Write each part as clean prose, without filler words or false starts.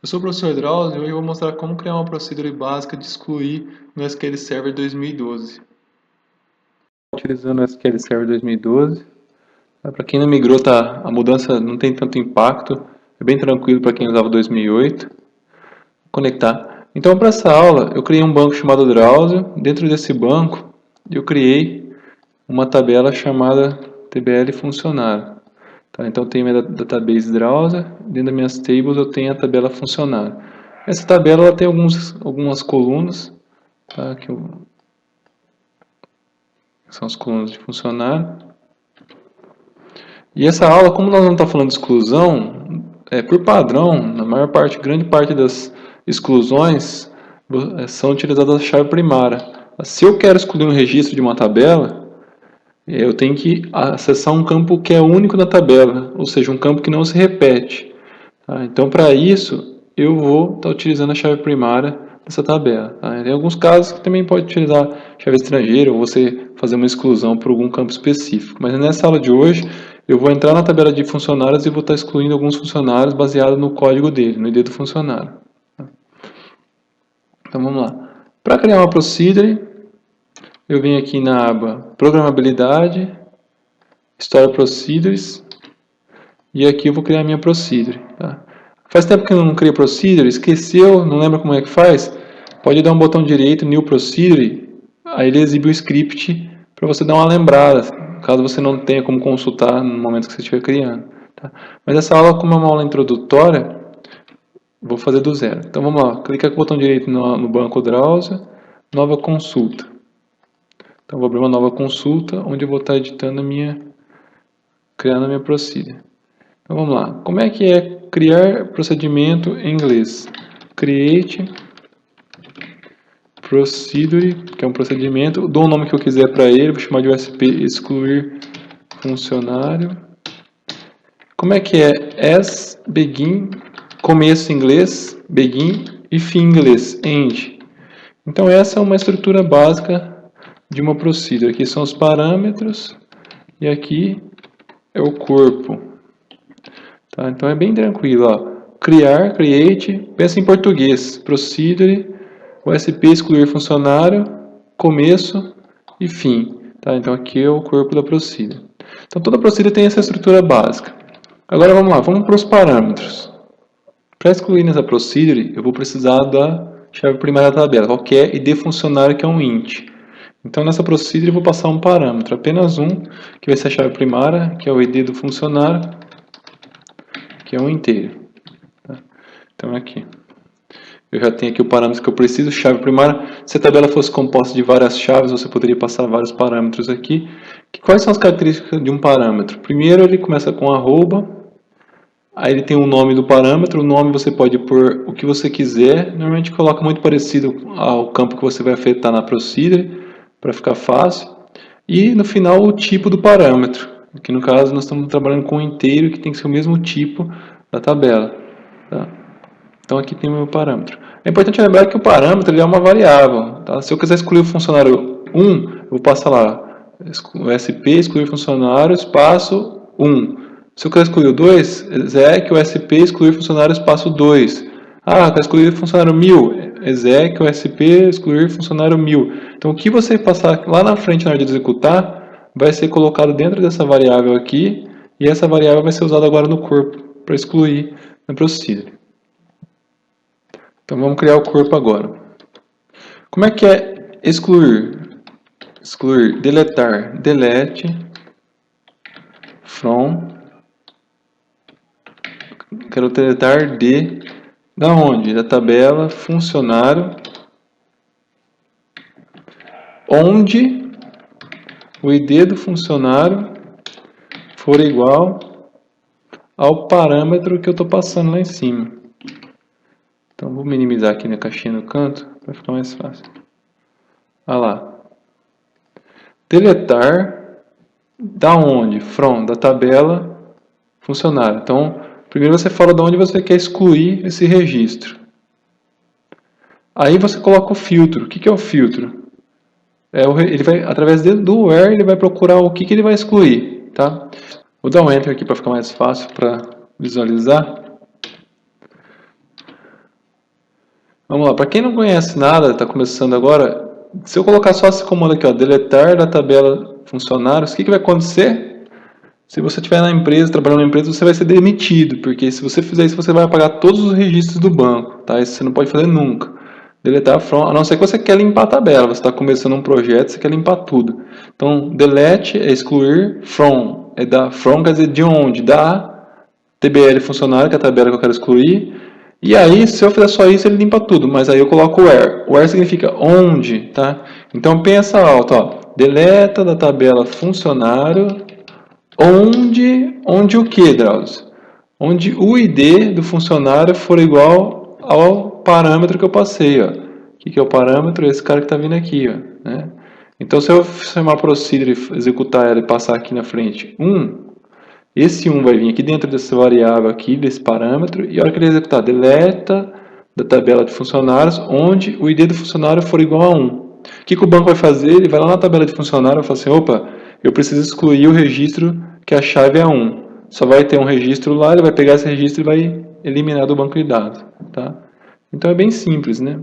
Eu sou o professor Drauzio e hoje eu vou mostrar como criar uma procedure básica de excluir no SQL Server 2012. Utilizando o SQL Server 2012. Para quem não migrou, a mudança não tem tanto impacto, é bem tranquilo para quem usava 2008. Vou conectar. Então, para essa aula, eu criei um banco chamado Drauzio. Dentro desse banco, eu criei uma tabela chamada TBL funcionário. Tá, então, eu tenho minha database Drauzio. Dentro das minhas tables, eu tenho a tabela funcionário. Essa tabela ela tem algumas colunas, tá, são as colunas de funcionário. E essa aula, como nós não estamos falando de exclusão, por padrão, na maior parte, grande parte das exclusões são utilizadas a chave primária. Se eu quero excluir um registro de uma tabela, eu tenho que acessar um campo que é único na tabela, ou seja, um campo que não se repete. Tá? Então, para isso, eu vou estar utilizando a chave primária dessa tabela. Tá? Em alguns casos, você também pode utilizar chave estrangeira ou você fazer uma exclusão por algum campo específico. Mas nessa aula de hoje, eu vou entrar na tabela de funcionários e vou estar excluindo alguns funcionários baseado no código dele, no ID do funcionário. Tá? Então, vamos lá. Para criar uma procedure, eu venho aqui na aba Programabilidade, Store Procedures, e aqui eu vou criar a minha procedure. Tá? Faz tempo que eu não crio procedure, esqueceu, não lembra como é que faz? Pode dar um botão direito, New Procedure, aí ele exibe o script para você dar uma lembrada, caso você não tenha como consultar no momento que você estiver criando. Tá? Mas essa aula, como é uma aula introdutória, vou fazer do zero. Então vamos lá, clica com o botão direito no banco Drauzio, nova consulta. Então vou abrir uma nova consulta, onde eu vou estar editando criando a minha procedure. Então vamos lá, como é que é criar procedimento em inglês? Create procedure, que é um procedimento, dou o nome que eu quiser para ele, vou chamar de USP excluir funcionário. Como é que é as, begin, começo em inglês, begin e fim em inglês, end. Então essa é uma estrutura básica de uma procedure. Aqui são os parâmetros e aqui é o corpo. Tá? Então é bem tranquilo. Ó. Criar, create, pensa em português, procedure, USP excluir funcionário, começo e fim. Tá? Então aqui é o corpo da procedure. Então toda procedure tem essa estrutura básica. Agora vamos lá, vamos para os parâmetros. Para excluir nessa procedure, eu vou precisar da chave primária da tabela, qualquer ID funcionário que é um int. Então nessa procedure eu vou passar um parâmetro, apenas um, que vai ser a chave primária, que é o ID do funcionário, que é um inteiro. Tá? Então aqui. Eu já tenho aqui o parâmetro que eu preciso, chave primária. Se a tabela fosse composta de várias chaves, você poderia passar vários parâmetros aqui. Quais são as características de um parâmetro? Primeiro, ele começa com arroba, aí ele tem o nome do parâmetro, o nome você pode pôr o que você quiser, normalmente coloca muito parecido ao campo que você vai afetar na procedure, para ficar fácil. E no final, o tipo do parâmetro, aqui no caso nós estamos trabalhando com um inteiro, que tem que ser o mesmo tipo da tabela. Tá? Então aqui tem o meu parâmetro. É importante lembrar que o parâmetro ele é uma variável. Tá? Se eu quiser excluir o funcionário 1, eu vou passar lá o SP, excluir funcionário, espaço 1. Se eu quiser excluir o 2, exec o SP, excluir funcionário, espaço 2. Ah, quero excluir funcionário 1000, exec o SP, excluir funcionário 1000. Então o que você passar lá na frente na hora de executar, vai ser colocado dentro dessa variável aqui, e essa variável vai ser usada agora no corpo, para excluir na procedure. Então vamos criar o corpo agora. Como é que é excluir? Excluir, deletar, delete from, quero deletar da onde? Da tabela funcionário, onde o ID do funcionário for igual ao parâmetro que eu estou passando lá em cima. Então vou minimizar aqui na caixinha no canto, para ficar mais fácil. Olha lá. Deletar da onde? From, da tabela funcionário. Então, primeiro você fala de onde você quer excluir esse registro. Aí você coloca o filtro. O que é o filtro? Ele vai, através do where, ele vai procurar o que ele vai excluir. Tá? Vou dar um enter aqui para ficar mais fácil para visualizar. Vamos lá, para quem não conhece nada, está começando agora, se eu colocar só esse comando aqui, ó, deletar da tabela funcionários, o que vai acontecer? Se você estiver na empresa, trabalhando na empresa, você vai ser demitido, porque se você fizer isso, você vai apagar todos os registros do banco, tá? Isso você não pode fazer nunca. Deletar from, a não ser que você quer limpar a tabela, você está começando um projeto, você quer limpar tudo. Então, delete é excluir, from é da from, quer dizer de onde? Da TBL funcionário, que é a tabela que eu quero excluir. E aí, se eu fizer só isso, ele limpa tudo, mas aí eu coloco where. Where significa onde, tá? Então pensa alto, ó. Deleta da tabela funcionário, onde o que, Drauzio? Onde o ID do funcionário for igual ao parâmetro que eu passei, ó. O que é o parâmetro? Esse cara que está vindo aqui, ó, né? Então, se eu chamar procedure, executar ela e passar aqui na frente 1, esse 1 vai vir aqui dentro dessa variável aqui, desse parâmetro, e a hora que ele executar, deleta da tabela de funcionários, onde o ID do funcionário for igual a 1. O que o banco vai fazer? Ele vai lá na tabela de funcionário e vai falar assim, opa, eu preciso excluir o registro que a chave é 1. Só vai ter um registro lá, ele vai pegar esse registro e vai eliminar do banco de dados. Tá? Então é bem simples, né?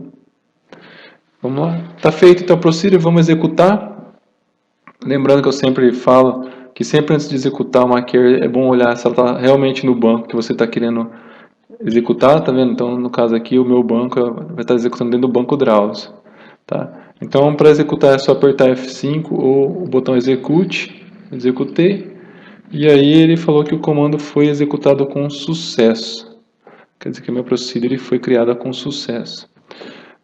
Vamos lá. Está feito então o procedure, vamos executar. Lembrando que eu sempre falo que sempre antes de executar uma query é bom olhar se ela está realmente no banco que você está querendo executar, tá vendo? Então no caso aqui o meu banco vai estar executando dentro do banco Drauzio. Tá? Então para executar é só apertar F5 ou o botão execute, executei, e aí ele falou que o comando foi executado com sucesso. Quer dizer que a minha procedure foi criada com sucesso.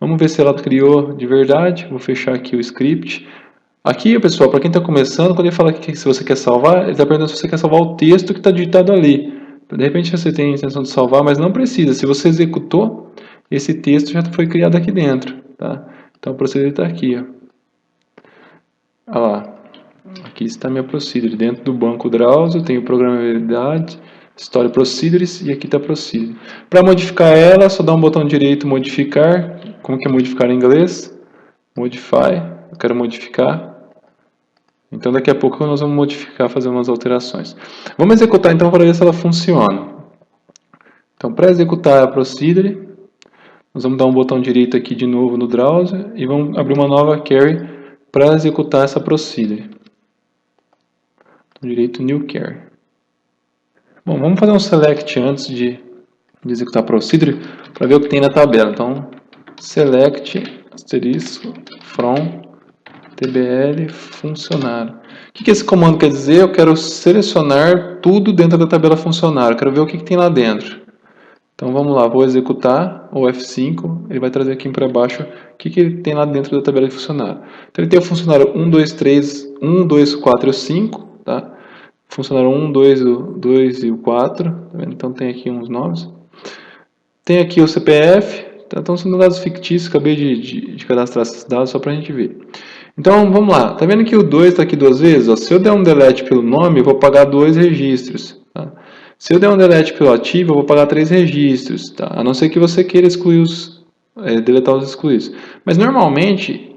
Vamos ver se ela criou de verdade. Vou fechar aqui o script. Aqui, pessoal, para quem está começando, quando ele fala que se você quer salvar, ele está perguntando se você quer salvar o texto que está digitado ali. De repente você tem a intenção de salvar, mas não precisa. Se você executou, esse texto já foi criado aqui dentro. Tá? Então, o procedure está aqui. Ó. Olha lá. Aqui está a minha procedure. Dentro do banco Drauzio, tem o programabilidade, Story Procedures, e aqui está Procedure. Para modificar ela, só dá um botão direito, modificar. Como que é modificar em inglês? Modify. Eu quero modificar. Então daqui a pouco nós vamos modificar, fazer umas alterações. Vamos executar então para ver se ela funciona. Então para executar a Procedure, nós vamos dar um botão direito aqui de novo no Drauzio e vamos abrir uma nova query para executar essa Procedure. Botão direito New Query. Bom, vamos fazer um select antes de executar a Procedure para ver o que tem na tabela. Então select asterisco from TBL funcionário. O que esse comando quer dizer? Eu quero selecionar tudo dentro da tabela funcionário. Eu quero ver o que tem lá dentro. Então vamos lá, vou executar o F5. Ele vai trazer aqui para baixo o que ele tem lá dentro da tabela de funcionário. Então ele tem o funcionário 1, 2, 3, 1, 2, 4 e 5. Tá? Funcionário 1, 2, 2 e o 4. Tá vendo? Então tem aqui uns nomes. Tem aqui o CPF. Tá? Então são dados fictícios. Acabei de cadastrar esses dados só para a gente ver. Então, vamos lá. Tá vendo que o 2 está aqui duas vezes? Ó, se eu der um delete pelo nome, eu vou pagar 2 registros. Tá? Se eu der um delete pelo ativo, eu vou pagar 3 registros. Tá? A não ser que você queira excluir deletar os excluídos. Mas, normalmente,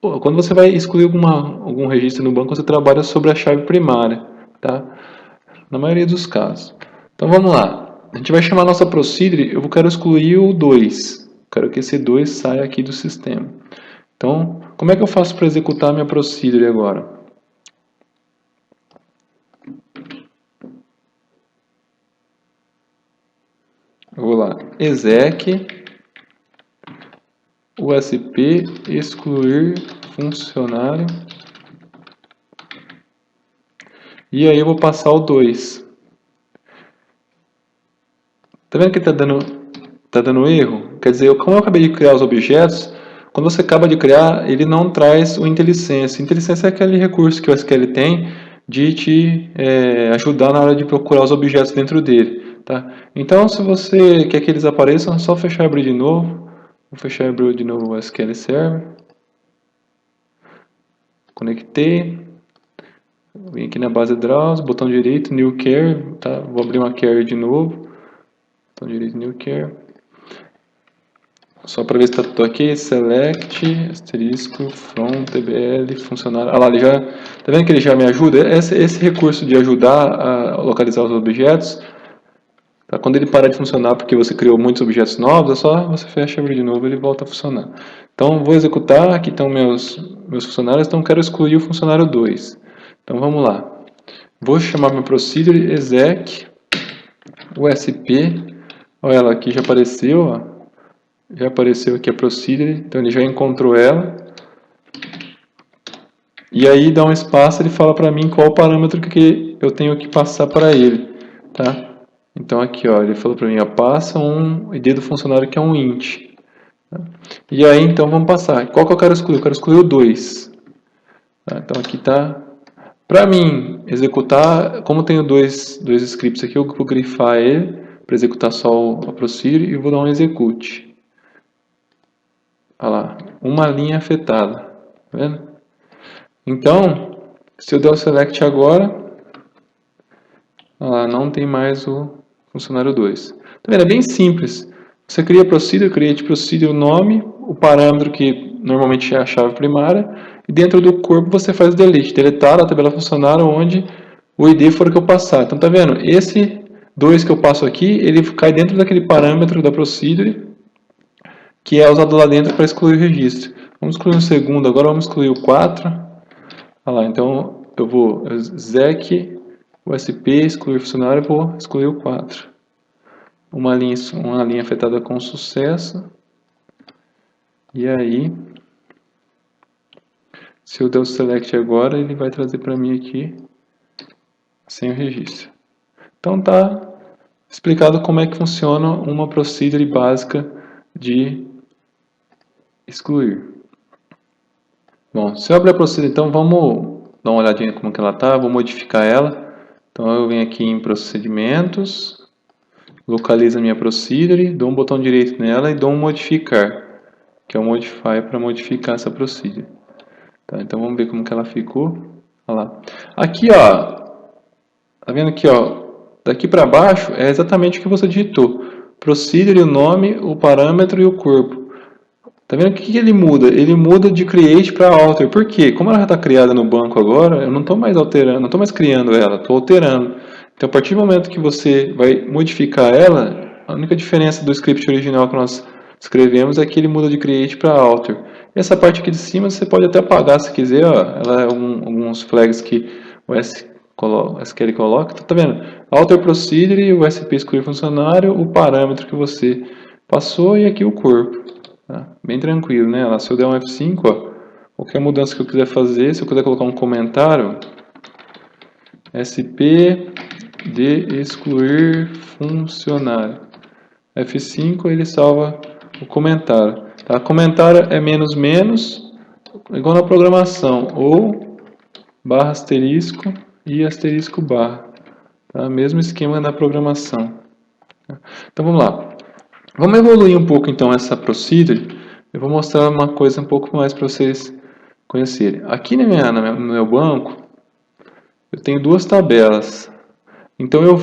quando você vai excluir algum registro no banco, você trabalha sobre a chave primária. Tá? Na maioria dos casos. Então, vamos lá. A gente vai chamar a nossa procedure. Eu quero excluir o 2. Quero que esse 2 saia aqui do sistema. Então, como é que eu faço para executar a minha procedure agora? Eu vou lá, exec, USP, excluir funcionário. E aí eu vou passar o 2. Tá vendo que está dando erro? Quer dizer, como eu acabei de criar os objetos, quando você acaba de criar, ele não traz o IntelliSense. IntelliSense é aquele recurso que o SQL tem de te ajudar na hora de procurar os objetos dentro dele. Tá? Então, se você quer que eles apareçam, é só fechar e abrir de novo. Vou fechar e abrir de novo o SQL Server. Conectei. Vim aqui na base Drauzio, botão direito, New Query. Tá? Vou abrir uma query de novo. Botão direito, New Query. Só para ver se está tudo aqui, select, asterisco, from, tbl, funcionário. Ah lá, ele já, tá vendo que ele já me ajuda? Esse recurso de ajudar a localizar os objetos, Tá? Quando ele parar de funcionar porque você criou muitos objetos novos, é só você fecha ele de novo e ele volta a funcionar. Então, vou executar, aqui estão meus funcionários, então quero excluir o funcionário 2. Então, vamos lá. Vou chamar meu procedure exec usp. Olha ela aqui, já apareceu, ó. Já apareceu aqui a procedure, então ele já encontrou ela. E aí dá um espaço, ele fala para mim qual o parâmetro que eu tenho que passar para ele, tá? Então aqui, ó, ele falou para mim, ó, passa um ID do funcionário que é um int. Tá? E aí então vamos passar. Qual que eu quero excluir? Eu quero excluir o 2. Tá? Então aqui tá. Para mim executar, como tenho dois scripts aqui, eu vou grifar ele para executar só a procedure e vou dar um execute. Olha lá, uma linha afetada, tá vendo? Então, se eu der o select agora, não tem mais o funcionário 2. Tá vendo? É bem simples. Você cria procedure, create procedure, o nome, o parâmetro que normalmente é a chave primária, e dentro do corpo você faz o delete, deletar a tabela funcionária onde o ID for que eu passar. Então tá vendo? Esse 2 que eu passo aqui, ele cai dentro daquele parâmetro da procedure que é usado lá dentro para excluir o registro. Vamos excluir o segundo, agora vamos excluir o 4. Olha lá, então eu vou exec usp, excluir funcionário, vou excluir o 4. Uma linha afetada com sucesso. E aí, se eu der o select agora, ele vai trazer para mim aqui sem o registro. Então tá explicado como é que funciona uma procedure básica de excluir. Bom, se eu abrir a procedure, então vamos dar uma olhadinha como que ela está, vou modificar ela. Então eu venho aqui em procedimentos, localizo a minha procedure, dou um botão direito nela e dou um modificar, que é o modify para modificar essa procedure. Tá, então vamos ver como que ela ficou. Olha lá. Aqui, ó, tá vendo aqui, ó, daqui para baixo é exatamente o que você digitou. Procedure, o nome, o parâmetro e o corpo. Tá vendo o que ele muda? Ele muda de create para alter. Por quê? Como ela já está criada no banco agora, eu não estou mais alterando, não estou mais criando ela, estou alterando. Então, a partir do momento que você vai modificar ela, a única diferença do script original que nós escrevemos é que ele muda de create para alter. Essa parte aqui de cima você pode até apagar se quiser, ó. Ela é alguns flags que o SQL coloca. Então, tá vendo? Alter procedure, o USP excluir funcionário, o parâmetro que você passou e aqui o corpo. Tá? Bem tranquilo, né? Se eu der um F5, ó, qualquer mudança que eu quiser fazer, se eu quiser colocar um comentário, SP de excluir funcionário. F5 ele salva o comentário. Tá? Comentário é menos menos, igual na programação, ou barra asterisco e asterisco barra. Tá? Mesmo esquema na programação. Então vamos lá. Vamos evoluir um pouco então essa procedure. Eu vou mostrar uma coisa um pouco mais para vocês conhecerem. Aqui no meu banco, eu tenho duas tabelas. Então eu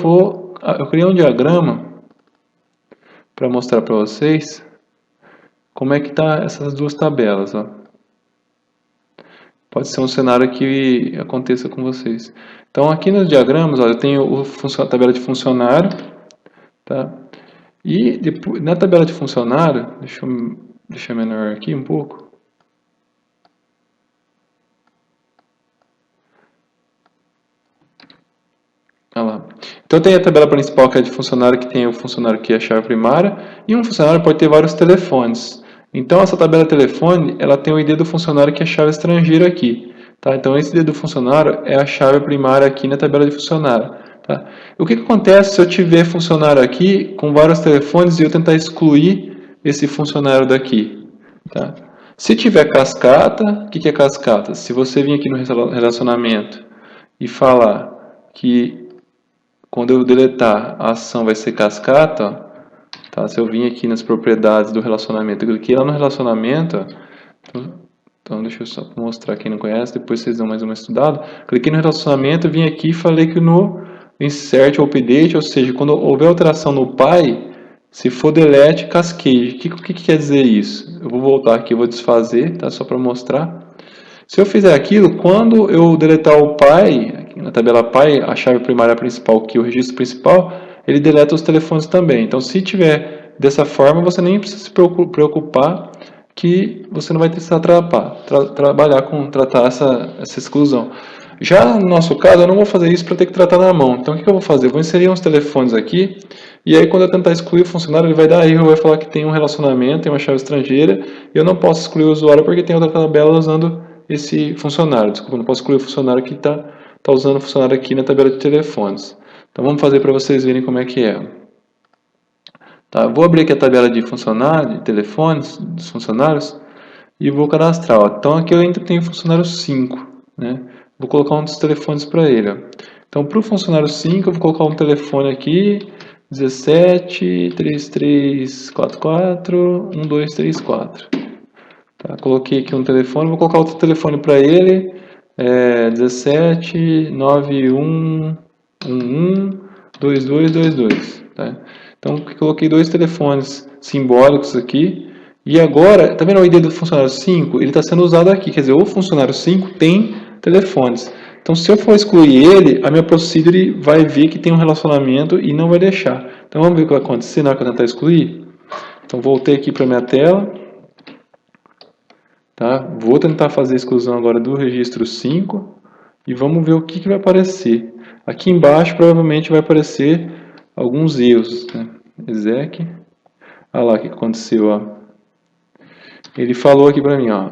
criei um diagrama para mostrar para vocês como é que tá essas duas tabelas. Ó. Pode ser um cenário que aconteça com vocês. Então aqui nos diagramas, ó, eu tenho a tabela de funcionário, tá? E depois, na tabela de funcionário, deixa eu deixar menor aqui um pouco. Olha lá. Então tem a tabela principal que é de funcionário, que tem o funcionário que é a chave primária, e um funcionário pode ter vários telefones. Então essa tabela telefone, ela tem o ID do funcionário que é a chave estrangeira aqui. Tá? Então esse ID do funcionário é a chave primária aqui na tabela de funcionário. Tá? O que acontece se eu tiver funcionário aqui com vários telefones e eu tentar excluir esse funcionário daqui? Tá? Se tiver cascata, o que é cascata? Se você vir aqui no relacionamento e falar que quando eu deletar a ação vai ser cascata, ó, tá? Se eu vir aqui nas propriedades do relacionamento, eu cliquei lá no relacionamento, ó, então deixa eu só mostrar quem não conhece, depois vocês dão mais uma estudada. Cliquei no relacionamento, vim aqui e falei que no insert ou update, ou seja, quando houver alteração no pai, se for delete, cascade. O que quer dizer isso? Eu vou voltar aqui, vou desfazer, tá? Só para mostrar. Se eu fizer aquilo, quando eu deletar o pai, na tabela pai, a chave primária principal, que é o registro principal, ele deleta os telefones também. Então, se tiver dessa forma, você nem precisa se preocupar que você não vai precisar trabalhar com tratar essa exclusão. Já no nosso caso, eu não vou fazer isso para ter que tratar na mão. Então, o que eu vou fazer? Eu vou inserir uns telefones aqui, e aí quando eu tentar excluir o funcionário, ele vai dar erro, vai falar que tem um relacionamento, tem uma chave estrangeira, e eu não posso excluir o usuário porque tem outra tabela usando esse funcionário. Desculpa, eu não posso excluir o funcionário que está usando o funcionário aqui na tabela de telefones. Então, vamos fazer para vocês verem como é que é. Tá, vou abrir aqui a tabela de funcionário, de telefones, dos funcionários, e vou cadastrar. Ó. Então, aqui eu ainda tenho funcionário 5, né? Vou colocar um dos telefones para ele. Ó. Então, para o funcionário 5, eu vou colocar um telefone aqui, 17 3344 1234. Tá, coloquei aqui um telefone, vou colocar outro telefone para ele, 17 91 11 2222. Tá? Então, coloquei dois telefones simbólicos aqui. E agora, tá vendo o ID do funcionário 5? Ele está sendo usado aqui. Quer dizer, o funcionário 5 tem telefones. Então, se eu for excluir ele, a minha procedure vai ver que tem um relacionamento e não vai deixar. Então, vamos ver o que vai acontecer na hora que eu tentar excluir. Então, voltei aqui para a minha tela. Tá? Vou tentar fazer a exclusão agora do registro 5. E vamos ver o que vai aparecer. Aqui embaixo, provavelmente, vai aparecer alguns erros. Né? Exec. Olha lá o que aconteceu. Ó. Ele falou aqui para mim, ó,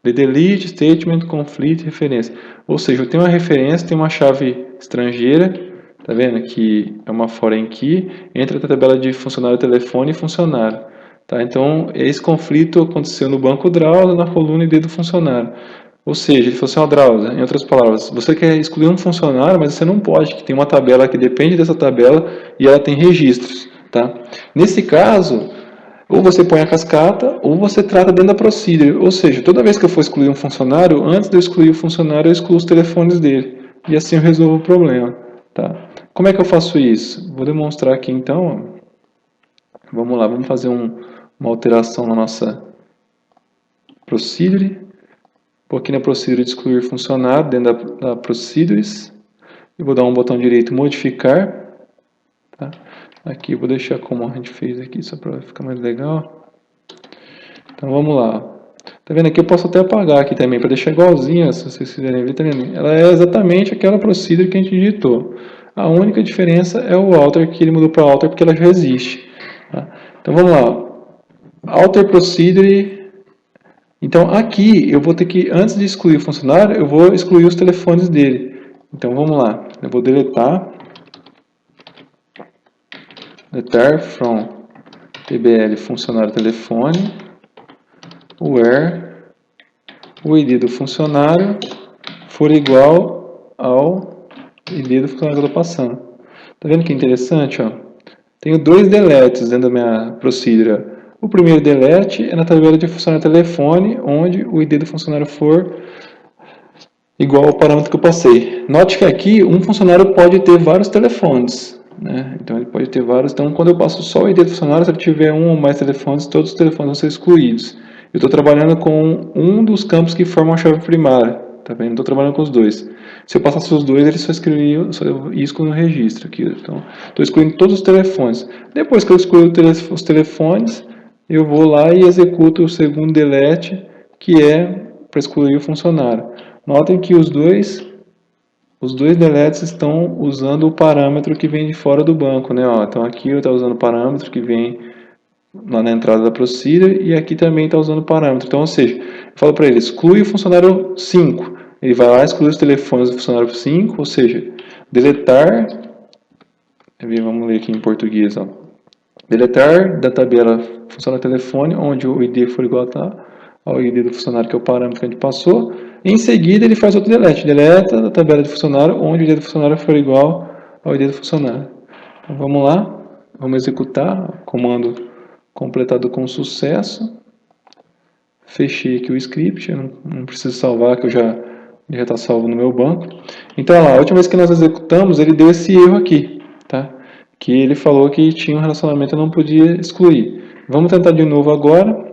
the delete statement conflict referência. Ou seja, eu tenho uma referência, tem uma chave estrangeira, tá vendo? Que é uma foreign key, entre a tabela de funcionário telefone e funcionário. Tá? Então, esse conflito aconteceu no banco Drausa, na coluna ID do funcionário. Ou seja, ele falou assim, ó, Drausa, em outras palavras, você quer excluir um funcionário, mas você não pode, que tem uma tabela que depende dessa tabela e ela tem registros. Tá? Nesse caso, ou você põe a cascata, ou você trata dentro da procedure. Ou seja, toda vez que eu for excluir um funcionário, antes de eu excluir o funcionário, eu excluo os telefones dele. E assim eu resolvo o problema. Tá? Como é que eu faço isso? Vou demonstrar aqui então. Vamos lá, vamos fazer uma alteração na nossa procedure. Vou aqui na procedure de excluir funcionário, dentro da procedures. E vou dar um botão direito modificar. Tá? Aqui eu vou deixar como a gente fez aqui, só para ficar mais legal. Então vamos lá. Tá vendo aqui? Eu posso até apagar aqui também, para deixar igualzinha, se vocês quiserem ver. Tá vendo? Ela é exatamente aquela procedure que a gente digitou. A única diferença é o alter, que ele mudou para alter porque ela já existe. Tá? Então vamos lá. Alter procedure. Então aqui eu vou ter que, antes de excluir o funcionário, eu vou excluir os telefones dele. Então vamos lá. Eu vou deletar from tbl funcionário telefone where o ID do funcionário for igual ao ID do funcionário que eu estou passando. Tá vendo que interessante? Ó? Tenho dois deletes dentro da minha procedure. O primeiro delete é na tabela de funcionário telefone, onde o ID do funcionário for igual ao parâmetro que eu passei. Note que aqui um funcionário pode ter vários telefones. Né? Então ele pode ter vários. Então quando eu passo só o ID do funcionário, se ele tiver um ou mais telefones, todos os telefones vão ser excluídos. Eu estou trabalhando com um dos campos que formam a chave primária. Tá vendo? Estou trabalhando com os dois. Se eu passasse os dois, ele só exclui no registro. Aqui. Então estou excluindo todos os telefones. Depois que eu excluo os telefones, eu vou lá e executo o segundo delete, que é para excluir o funcionário. Notem que os dois deletes estão usando o parâmetro que vem de fora do banco, né? Ó, então aqui eu estou usando o parâmetro que vem lá na entrada da procedure e aqui também está usando o parâmetro. Então, ou seja, eu falo para ele, exclui o funcionário 5. Ele vai lá, exclui os telefones do funcionário 5, ou seja, deletar, vamos ler aqui em português, ó. Deletar da tabela funcionário telefone, onde o ID for igual ao ID do funcionário, que é o parâmetro que a gente passou. Em seguida, ele faz outro delete. Deleta da tabela de funcionário, onde o ID do funcionário for igual ao ID do funcionário. Então, vamos lá. Vamos executar. Comando completado com sucesso. Fechei aqui o script. Eu não preciso salvar, que eu já está salvo no meu banco. Então, olha lá, a última vez que nós executamos, ele deu esse erro aqui. Tá? Que ele falou que tinha um relacionamento e não podia excluir. Vamos tentar de novo agora.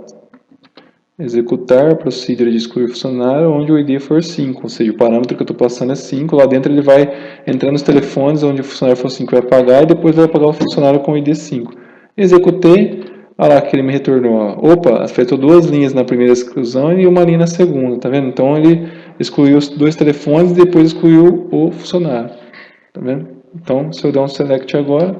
executar procedure de excluir funcionário onde o ID for 5, ou seja, o parâmetro que eu estou passando é 5, lá dentro ele vai entrar nos telefones onde o funcionário for 5 vai apagar e depois vai apagar o funcionário com o ID 5. Executei, olha lá que ele me retornou, ó. Opa, afetou 2 linhas na primeira exclusão e uma linha na segunda, tá vendo? Então ele excluiu os 2 telefones e depois excluiu o funcionário, tá vendo? Então se eu der um select agora,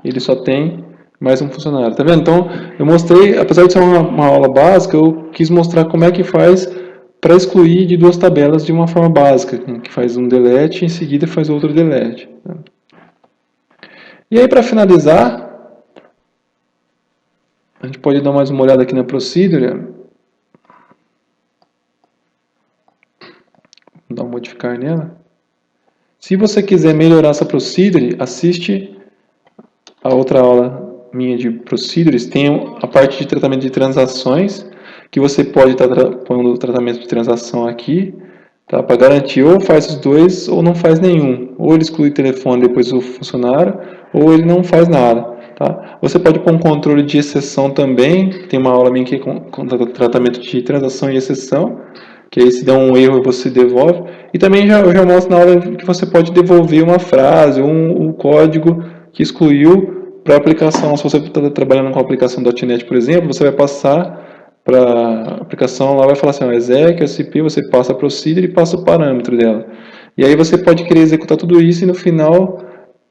ele só tem mais um funcionário, tá vendo? Então, eu mostrei, apesar de ser uma aula básica, eu quis mostrar como é que faz para excluir de 2 tabelas de uma forma básica, que faz um delete e em seguida faz outro delete. Tá? E aí, para finalizar, a gente pode dar mais uma olhada aqui na procedure. Vou dar um modificar nela. Se você quiser melhorar essa procedure, assiste a outra aula minha de procedures, tem a parte de tratamento de transações, que você pode estar pondo o tratamento de transação aqui, tá? Para garantir ou faz os dois ou não faz nenhum. Ou ele exclui o telefone depois o funcionário, ou ele não faz nada. Tá? Você pode pôr um controle de exceção também, tem uma aula minha aqui com tratamento de transação e exceção, que aí se der um erro você devolve. E também eu já mostro na aula que você pode devolver uma frase ou um código que excluiu para a aplicação. Se você está trabalhando com a aplicação .NET, por exemplo, você vai passar para a aplicação lá, vai falar assim, ó, exec, SP, você passa a procedure e passa o parâmetro dela. E aí você pode querer executar tudo isso e no final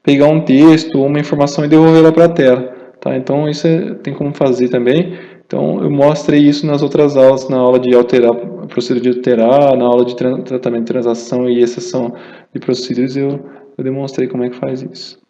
pegar um texto ou uma informação e devolver ela para a tela. Tá? Então isso tem como fazer também. Então eu mostrei isso nas outras aulas, na aula de alterar, a procedura de alterar, na aula de tratamento de transação e exceção de procedures, eu demonstrei como é que faz isso.